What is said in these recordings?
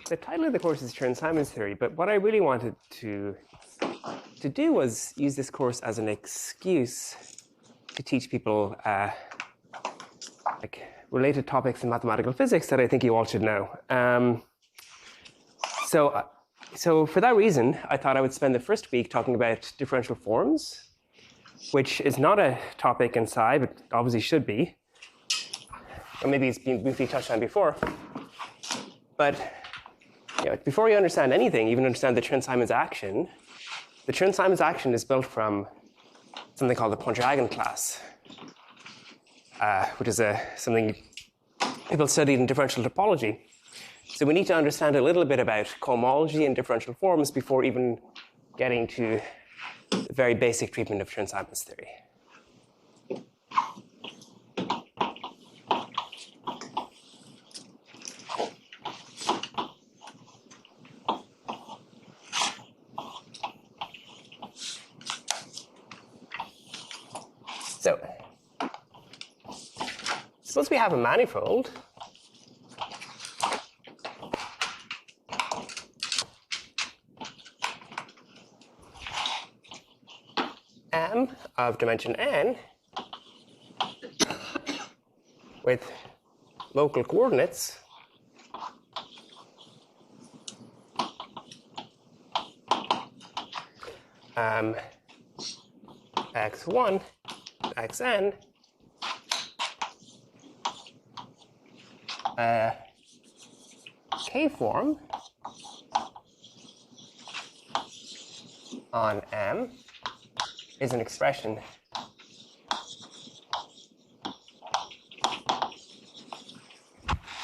The title of the course is Chern-Simons theory, but what I really wanted to do was use this course as an excuse to teach people like related topics in mathematical physics that I think you all should know. So for that reason, I thought I would spend the first week talking about differential forms, which is not a topic in Sci, but obviously should be. Or maybe it's been briefly touched on before. But before you understand anything, even understand the Chern-Simons action, the Chern-Simons action is built from something called the Pontryagin class, which is something people studied in differential topology. So we need to understand a little bit about cohomology and differential forms before even getting to the very basic treatment of Chern-Simons theory. So suppose we have a manifold M of dimension n with local coordinates x1 to xn, k-form on M is an expression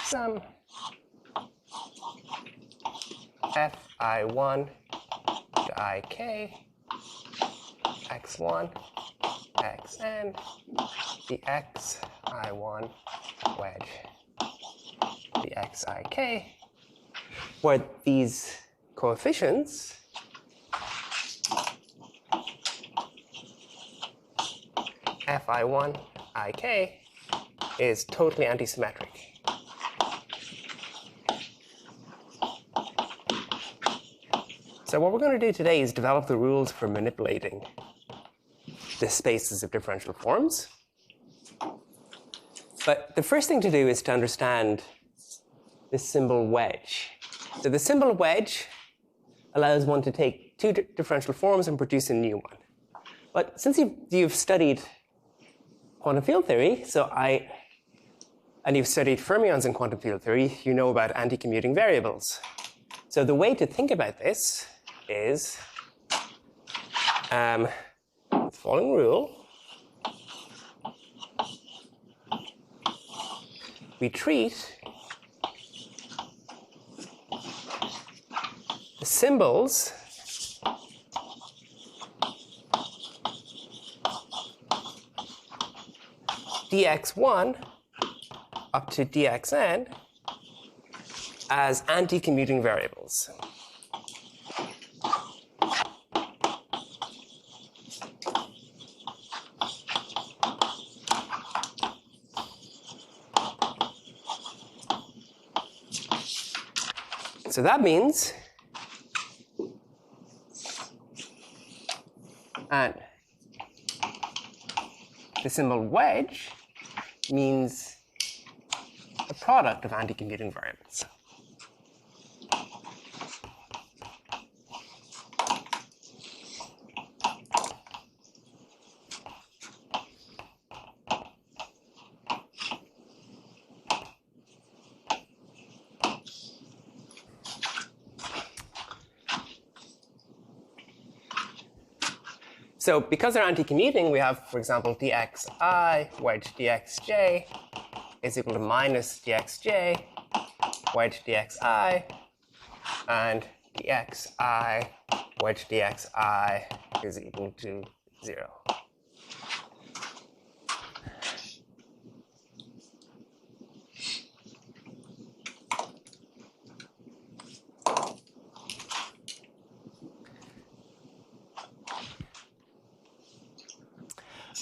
some fi1 to ik x1 xn the xi1 wedge the xik, where these coefficients fi1 ik is totally antisymmetric. So what we're going to do today is develop the rules for manipulating the spaces of differential forms. But the first thing to do is to understand this symbol wedge. So the symbol wedge allows one to take two differential forms and produce a new one. But since you've studied quantum field theory, and you've studied fermions in quantum field theory, you know about anti-commuting variables. So the way to think about this is the following rule. We treat the symbols dx1 up to dxn as anti-commuting variables. So that means and the symbol wedge means a product of anti-commuting variables. So because they're anti-commuting, we have, for example, dxi wedge dxj is equal to minus dxj wedge dxi, and dxi wedge dxi is equal to 0.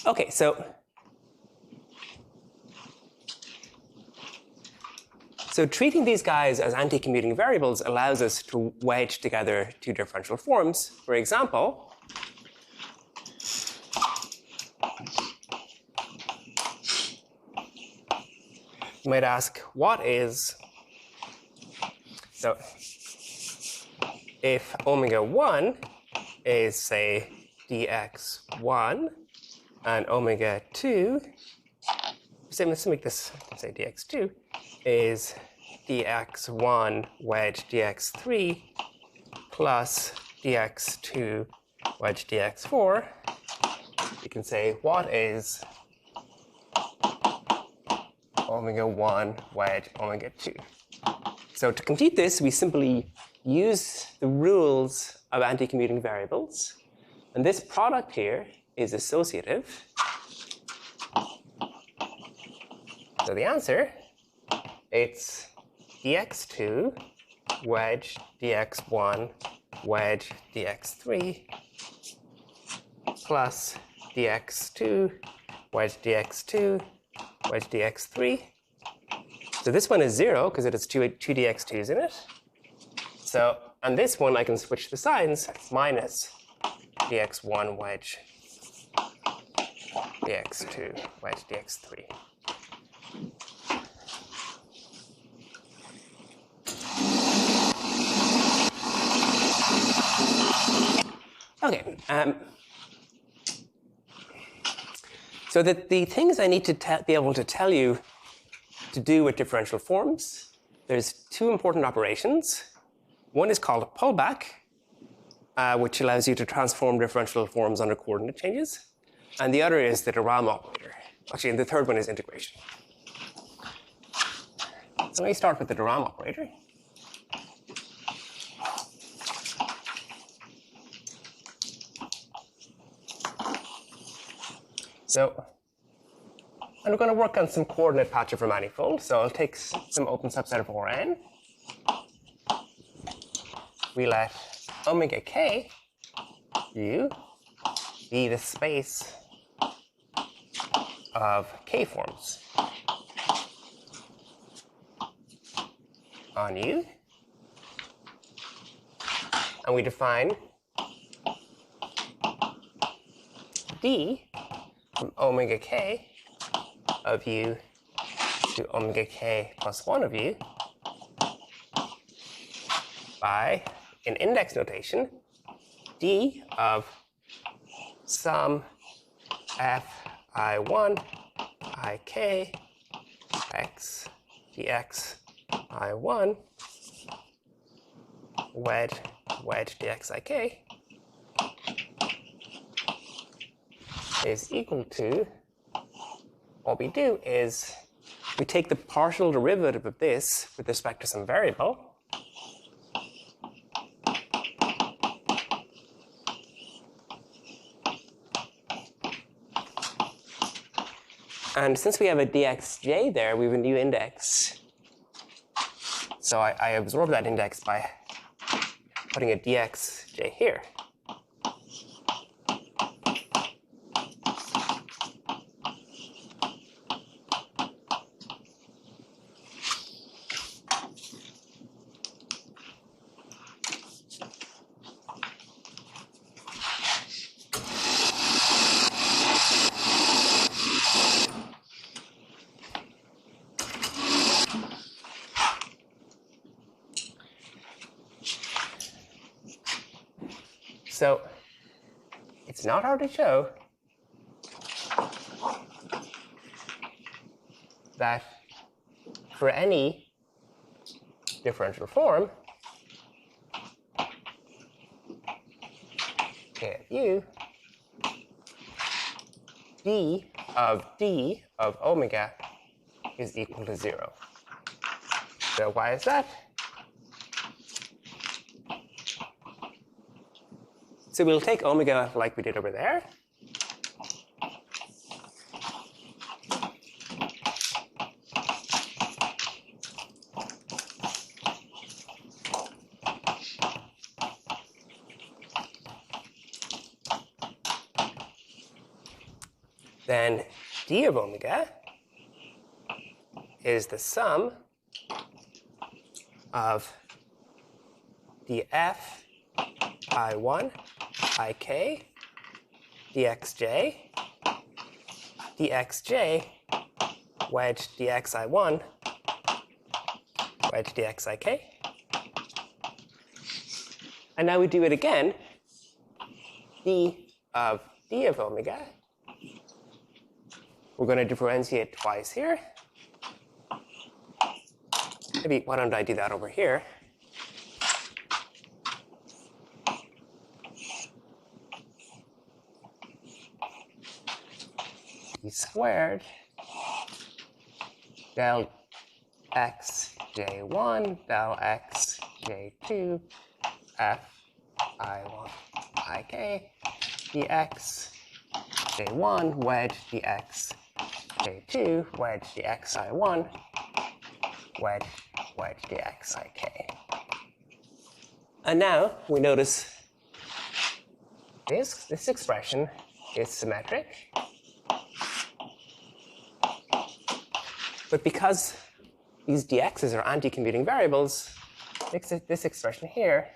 Okay, so So treating these guys as anti-commuting variables allows us to wedge together two differential forms. For example, you might ask, what is, so if omega 1 is, say, dx1, and omega 2, let's make this, say, dx2, is dx1 wedge dx3 plus dx2 wedge dx4, you can say, what is omega 1 wedge omega 2? So to compute this, we simply use the rules of anti-commuting variables. And this product here is associative. So the answer, it's dx2 wedge dx1 wedge dx3 plus dx2 wedge dx2 wedge dx3. So this one is 0 because it has two dx2s in it. So on this one, I can switch the signs, minus dx1 wedge dx2 wedge dx3. Okay. So that the things I need to be able to tell you to do with differential forms, there's two important operations. One is called a pullback, which allows you to transform differential forms under coordinate changes. And the other is the de Rham operator. Actually, and the third one is integration. So let me start with the de Rham operator. So I'm going to work on some coordinate patch of a manifold. So I'll take some open subset of Rn. We let omega k u be the space of k forms on U. And we define d from omega k of U to omega k plus 1 of U by, in index notation, d of sum fi1 ik x dx I1 wedge dx ik is equal to, what we do is we take the partial derivative of this with respect to some variable, and since we have a dxj there, we have a new index. So I absorb that index by putting a dxj here. So it's not hard to show that for any differential form, k of u, d of omega is equal to 0. So why is that? So we'll take omega like we did over there. Then d of omega is the sum of df I1 ik dxj dxj wedge dxi1 wedge dxik. And now we do it again. D of omega. We're going to differentiate twice here. Maybe why don't I do that over here? D squared del x j1 del x j2 f I1 ik dx j1 wedge dx j2 wedge dx I1 wedge dx ik. And now we notice this expression is symmetric. But because these dx's are anti-commuting variables, this expression here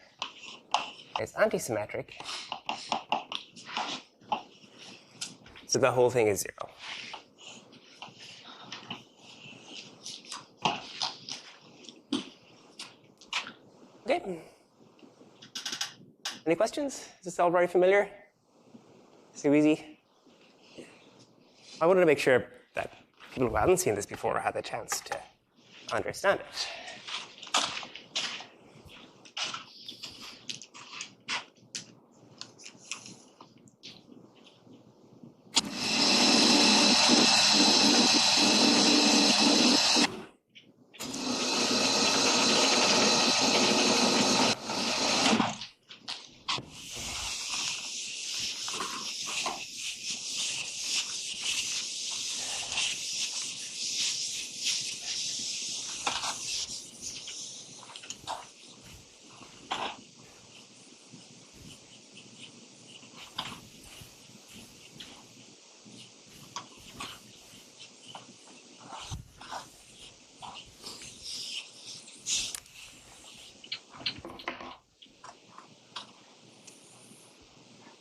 is anti-symmetric. So the whole thing is 0. Okay. Any questions? Is this all very familiar? So easy? I wanted to make sure that people who hadn't seen this before had the chance to understand it.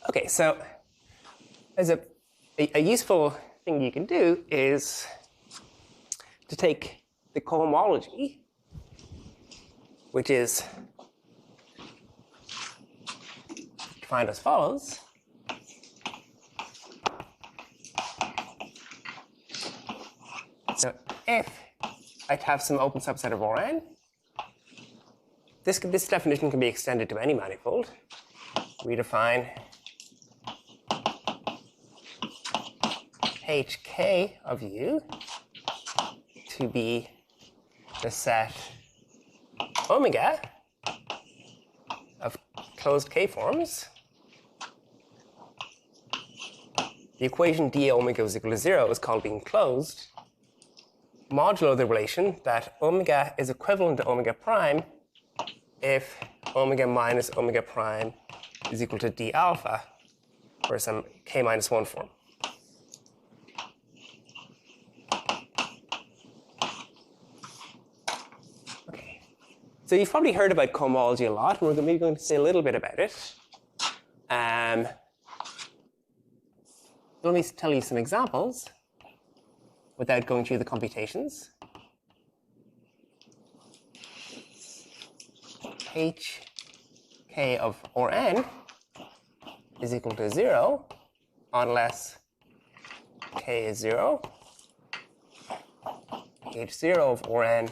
Okay, so as a useful thing you can do is to take the cohomology, which is defined as follows. So if I have some open subset of Rn, this definition can be extended to any manifold. We define hk of u to be the set omega of closed k-forms. The equation d omega is equal to 0 is called being closed, modulo the relation that omega is equivalent to omega prime if omega minus omega prime is equal to d alpha for some k minus 1 form. Okay, so you've probably heard about cohomology a lot, and we're maybe going to say a little bit about it. Let me tell you some examples without going through the computations. Hk of Rn is equal to 0 unless k is 0. H0 of Rn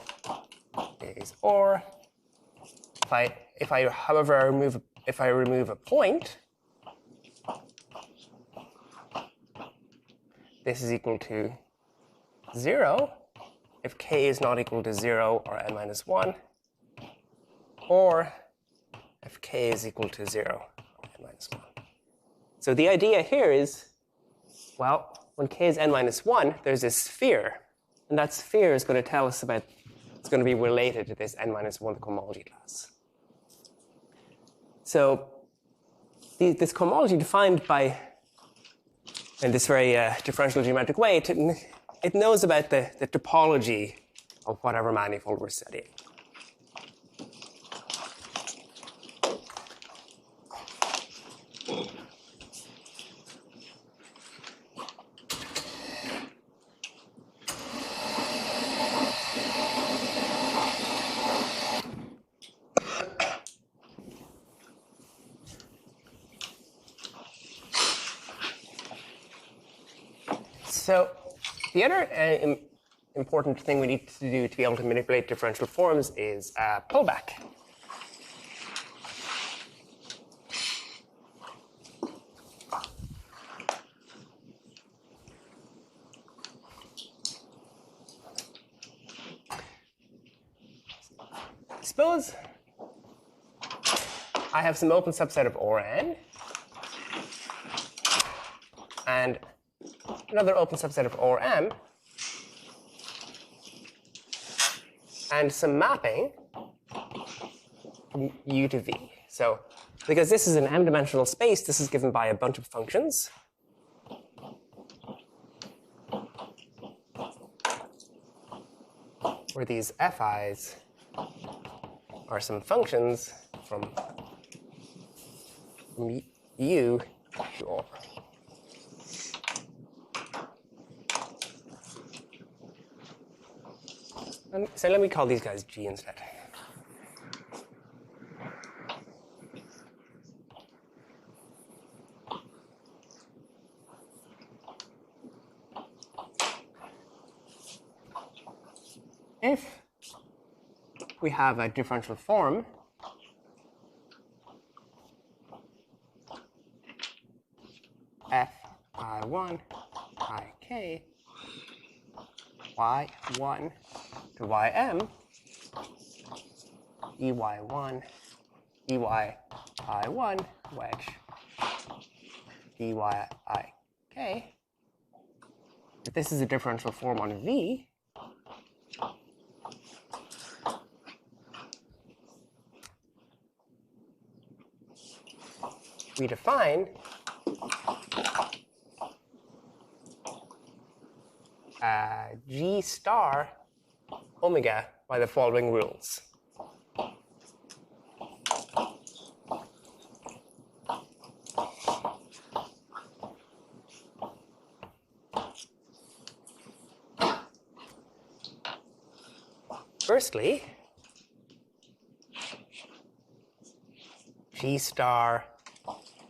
is or. If I however remove a point, this is equal to 0 if k is not equal to 0 or n minus 1, or if k is equal to 0 or n minus 1. So the idea here is, well, when k is n minus 1, there's this sphere. And that sphere is going to tell us about, it's going to be related to this n minus 1 cohomology class. So this cohomology defined by, in this very differential geometric way, it knows about the topology of whatever manifold we're studying. So the other important thing we need to do to be able to manipulate differential forms is pullback. Suppose I have some open subset of Rn and another open subset of Rm and some mapping from U to V. So because this is an m-dimensional space, this is given by a bunch of functions. Where these fi's are some functions from U to R. So let me call these guys G instead. If we have a differential form fi1 ik y1 to ym ey1 ey1 wedge dyik. If this is a differential form on V, we define G star omega by the following rules. Firstly, G star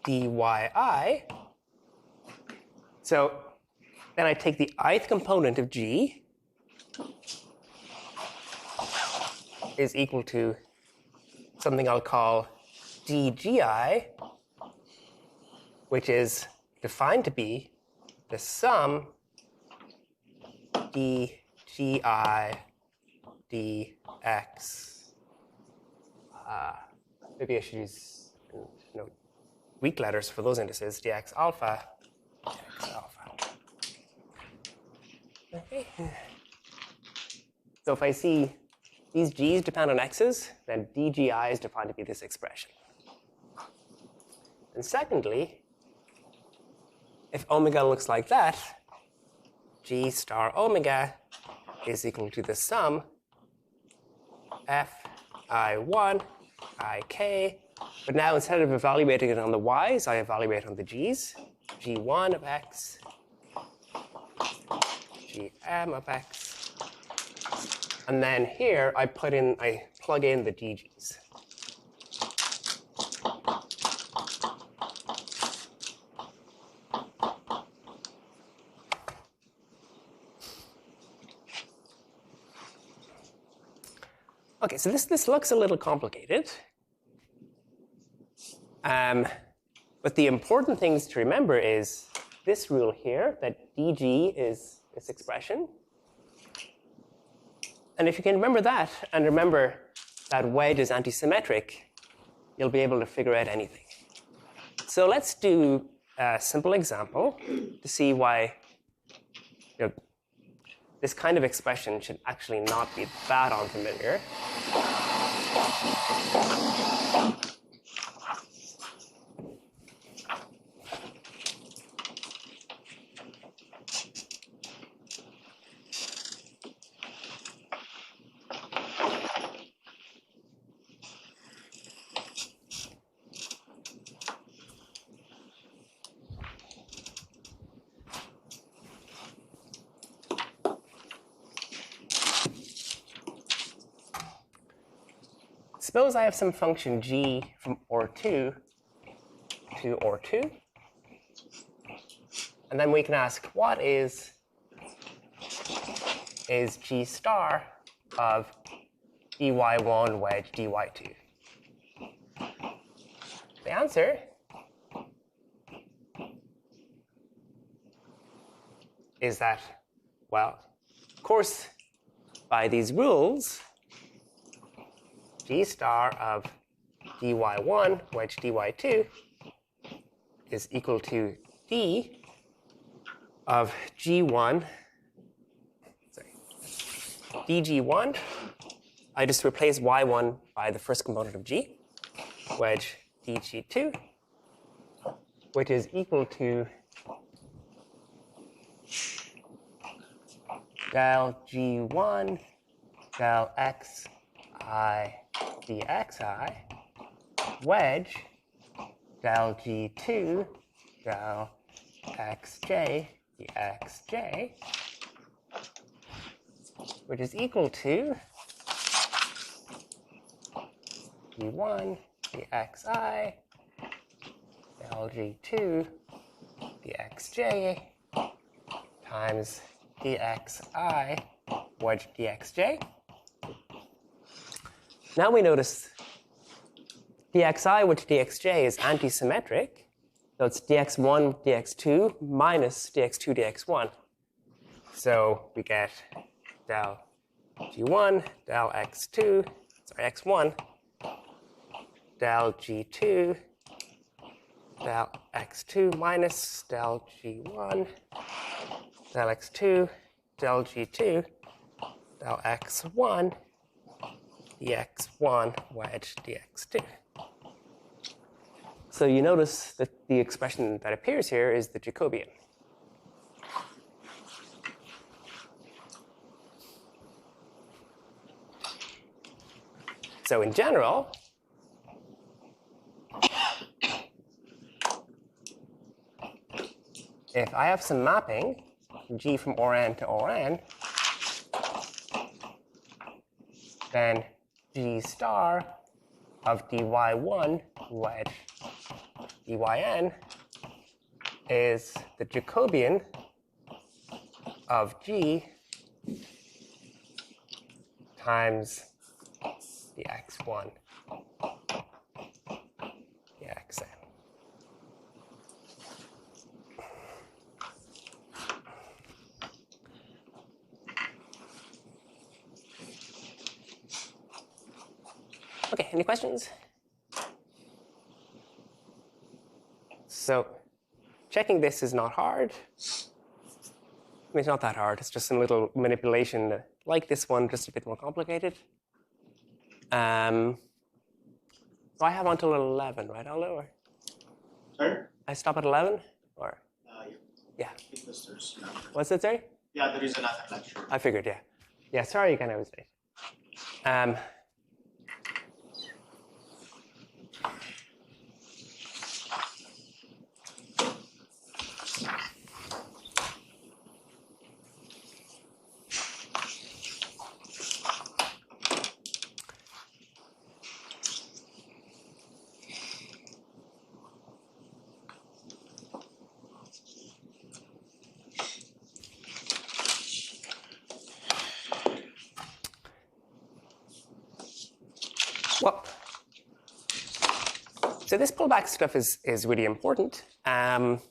dyi. So then I take the ith component of G is equal to something I'll call dgi, which is defined to be the sum dgi dx. Maybe I should use weak letters for those indices, dx alpha, dx alpha. Okay. So if I see these g's depend on x's, then dgi is defined to be this expression. And secondly, if omega looks like that, g star omega is equal to the sum fi1 ik. But now instead of evaluating it on the y's, I evaluate on the g's. g1 of x, gm of x. And then here I plug in the dg's. Okay, so this looks a little complicated. But the important things to remember is this rule here, that dg is this expression. And if you can remember that, and remember that wedge is antisymmetric, you'll be able to figure out anything. So let's do a simple example to see why this kind of expression should actually not be that unfamiliar. Suppose I have some function g from R2 to R2. And then we can ask, what is is G star of dy1 wedge dy2? The answer is that, well, of course, by these rules, G star of dy1 wedge dy2 is equal to d of g1, sorry, dg1. I just replace y1 by the first component of g, wedge dg2, which is equal to del g1 del xi dxi wedge del g2 del xj dxj, which is equal to g1 dxi del g2 dxj times dxi wedge dxj. Now we notice dxi wedge dxj is antisymmetric. So it's dx1 dx2 minus dx2 dx1. So we get del g1 del x2, sorry, x1 del g2 del x2 minus del g1 del x2 del g2 del x1 dx1 wedge dx2. So you notice that the expression that appears here is the Jacobian. So in general, if I have some mapping, G from Rn to Rn, then G star of dy1 wedge dyn is the Jacobian of G times dx1 dxn. Okay, any questions? So checking this is not hard. I mean, it's not that hard. It's just some little manipulation like this one, just a bit more complicated. So I have until 11, right, Aldo? Or Sorry? I stop at 11? Or? Yeah. Yeah. What's that, sorry? Yeah, there is another lecture. I figured, yeah. Yeah, sorry again, I was late. Well, so this pullback stuff is really important. Let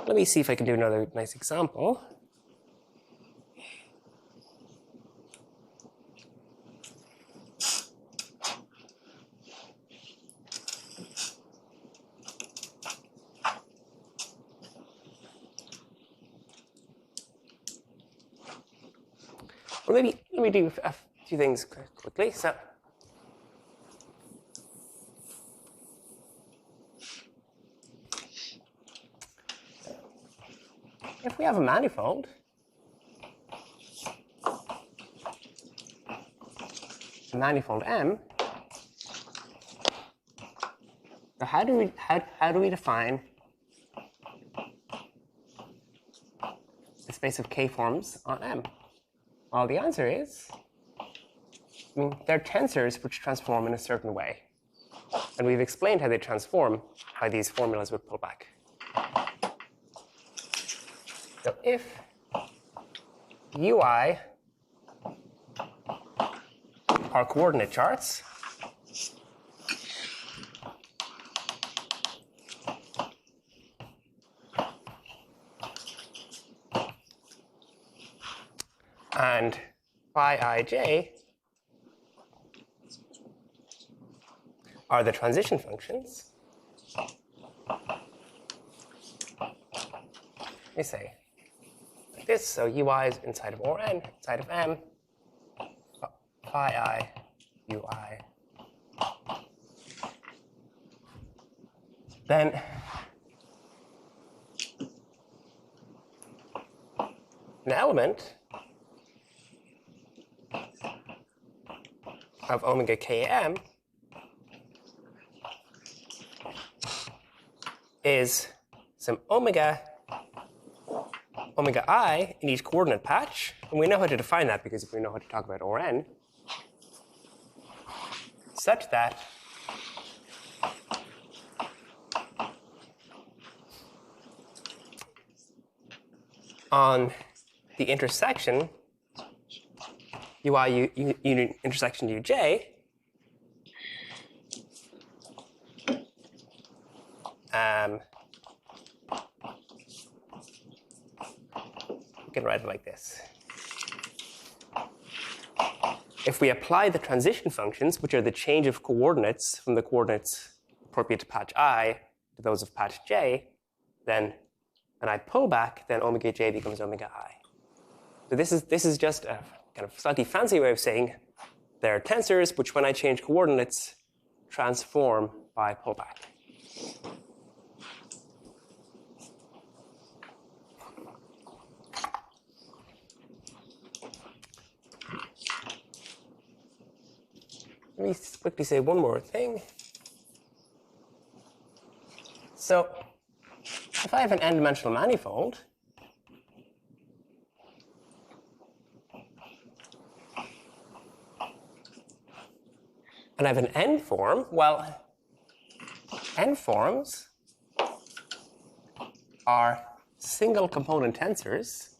me see if I can do another nice example. Or maybe let me do a few things quickly. So if we have a manifold, M, so how do we define the space of K-forms on M? Well, the answer is, they're tensors which transform in a certain way. And we've explained how they transform by these formulas with pullback. So if ui are coordinate charts. And phi ij are the transition functions. Let me say like this. So ui is inside of Rn, inside of M, phi I ui. Then an element of omega km is some omega I in each coordinate patch. And we know how to define that because we know how to talk about Rn, such that on the intersection ui unit intersection uj, we can write it like this. If we apply the transition functions, which are the change of coordinates from the coordinates appropriate to patch I to those of patch j, then when I pull back, then omega j becomes omega I. So this is just a kind of slightly fancy way of saying there are tensors which, when I change coordinates, transform by pullback. Let me quickly say one more thing. So if I have an n-dimensional manifold, and I have an n-form, well, n-forms are single component tensors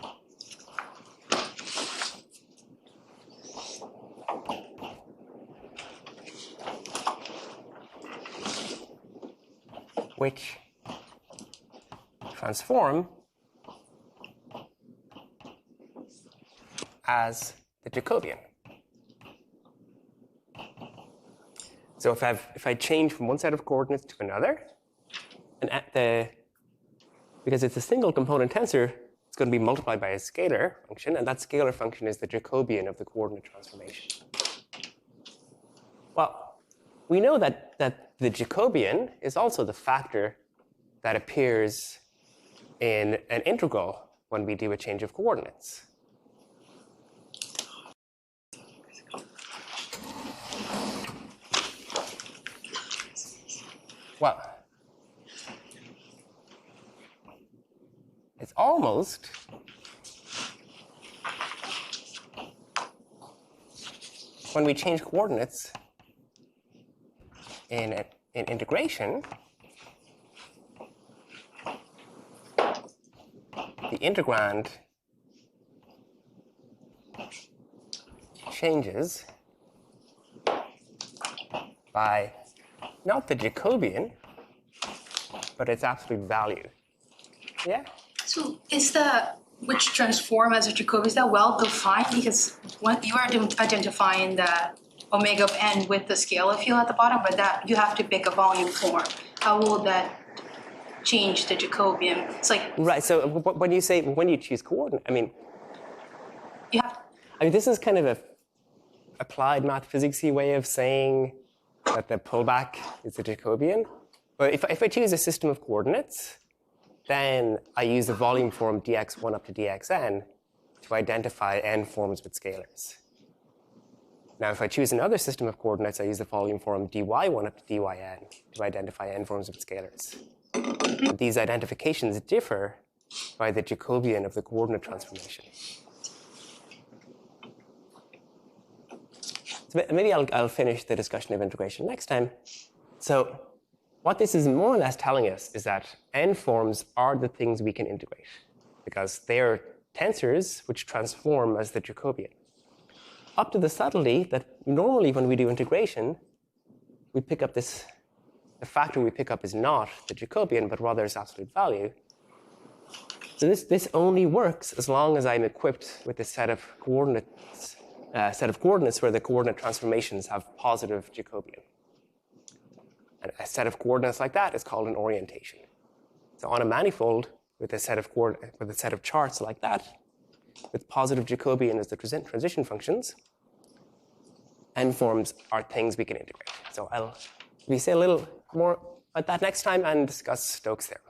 which transform as the Jacobian. So if I change from one set of coordinates to another, and because it's a single component tensor, it's going to be multiplied by a scalar function, and that scalar function is the Jacobian of the coordinate transformation. Well, we know that the Jacobian is also the factor that appears in an integral when we do a change of coordinates. Well, it's almost when we change coordinates in integration, the integrand changes by not the Jacobian, but its absolute value. Yeah? So is which transform as a Jacobian, is that well defined? Because when you are identifying the omega of n with the scalar field at the bottom, but that you have to pick a volume form. How will that change the Jacobian? It's like right. So when you choose coordinate, I mean, this is kind of a applied math physicsy way of saying that the pullback is the Jacobian. But if I choose a system of coordinates, then I use the volume form dx1 up to dxn to identify n forms with scalars. Now, if I choose another system of coordinates, I use the volume form dy1 up to dyn to identify n forms with scalars. But these identifications differ by the Jacobian of the coordinate transformation. So maybe I'll finish the discussion of integration next time. So what this is more or less telling us is that n forms are the things we can integrate, because they're tensors which transform as the Jacobian. Up to the subtlety that normally when we do integration, we pick up this, the factor we pick up is not the Jacobian, but rather its absolute value. So this only works as long as I'm equipped with a set of coordinates where the coordinate transformations have positive Jacobian. And a set of coordinates like that is called an orientation. So on a manifold with a set of charts like that, with positive Jacobian as the transition functions, n-forms are things we can integrate. So I'll say a little more about that next time and discuss Stokes' theorem.